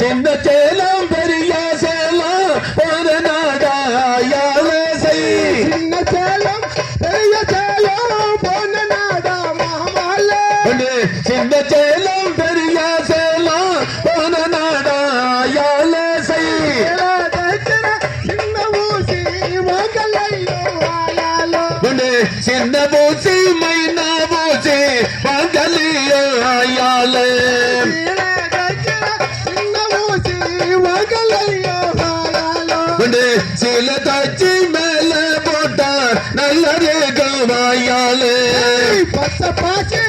சின்ன சேலம் பெரிய சேலம் ஒரு நாடாயாலே சின்ன சேலம் பெரிய சேலம் போன நாடா மாமாலே சின்ன சேலம் பெரிய சேலம் போன நாடாயாலே சின்ன ஊசி சின்ன ஊசி மைனா ஊசி வாங்கலியோ ஆயாலே சில தாச்சி மேல போட்டா நல்ல ரேகமாயாலே பச்சை பாசி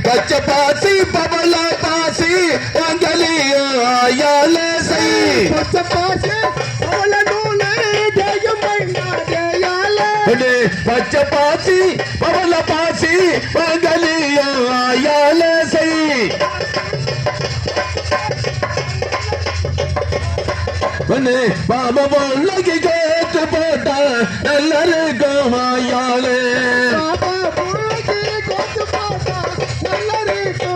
பச்சை பாசி பவள பாசி வாங்கலியோ ஆயாலே பச்சை பாசி பவள நூலே பச்சை பாசி பவள பாசி வாங்கலியோ ஆயாலே பாபா கேட்டு போட்டா எல்லாருக்கும் ஆயாலே